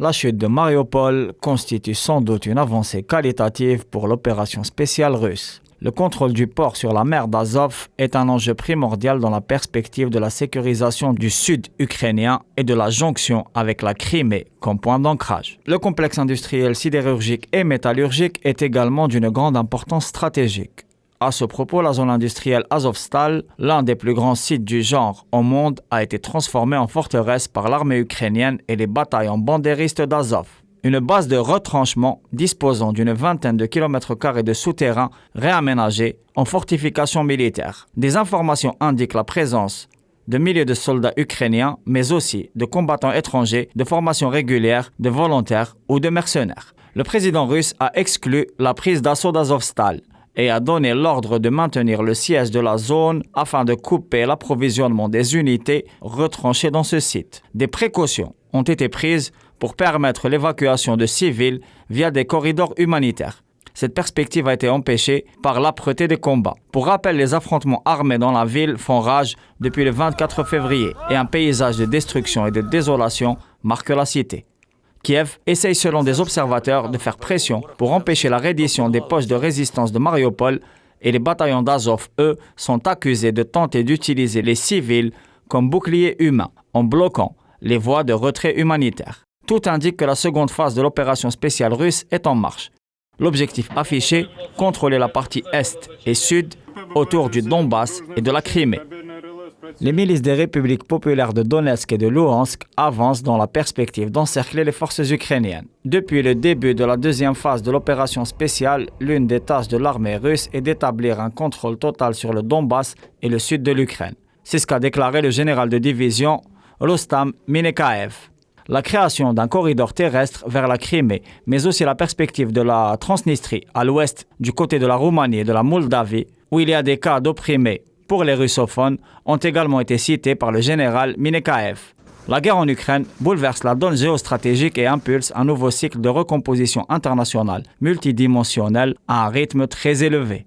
La chute de Mariupol constitue sans doute une avancée qualitative pour l'opération spéciale russe. Le contrôle du port sur la mer d'Azov est un enjeu primordial dans la perspective de la sécurisation du sud ukrainien et de la jonction avec la Crimée comme point d'ancrage. Le complexe industriel sidérurgique et métallurgique est également d'une grande importance stratégique. À ce propos, la zone industrielle Azovstal, l'un des plus grands sites du genre au monde, a été transformée en forteresse par l'armée ukrainienne et les bataillons bandéristes d'Azov. Une base de retranchement disposant d'une vingtaine de kilomètres carrés de souterrains réaménagés en fortifications militaires. Des informations indiquent la présence de milliers de soldats ukrainiens, mais aussi de combattants étrangers, de formations régulières, de volontaires ou de mercenaires. Le président russe a exclu la prise d'assaut d'Azovstal et a donné l'ordre de maintenir le siège de la zone afin de couper l'approvisionnement des unités retranchées dans ce site. Des précautions ont été prises pour permettre l'évacuation de civils via des corridors humanitaires. Cette perspective a été empêchée par l'âpreté des combats. Pour rappel, les affrontements armés dans la ville font rage depuis le 24 février et un paysage de destruction et de désolation marque la cité. Kiev essaye selon des observateurs de faire pression pour empêcher la reddition des postes de résistance de Mariupol et les bataillons d'Azov, eux, sont accusés de tenter d'utiliser les civils comme boucliers humains en bloquant les voies de retrait humanitaire. Tout indique que la seconde phase de l'opération spéciale russe est en marche. L'objectif affiché, contrôler la partie est et sud autour du Donbass et de la Crimée. Les milices des républiques populaires de Donetsk et de Louhansk avancent dans la perspective d'encercler les forces ukrainiennes. Depuis le début de la deuxième phase de l'opération spéciale, l'une des tâches de l'armée russe est d'établir un contrôle total sur le Donbass et le sud de l'Ukraine. C'est ce qu'a déclaré le général de division Rustam Minekaev. La création d'un corridor terrestre vers la Crimée, mais aussi la perspective de la Transnistrie à l'ouest, du côté de la Roumanie et de la Moldavie, où il y a des cas d'opprimés pour les russophones, ont également été cités par le général Minekaev. La guerre en Ukraine bouleverse la donne géostratégique et impulse un nouveau cycle de recomposition internationale multidimensionnelle à un rythme très élevé.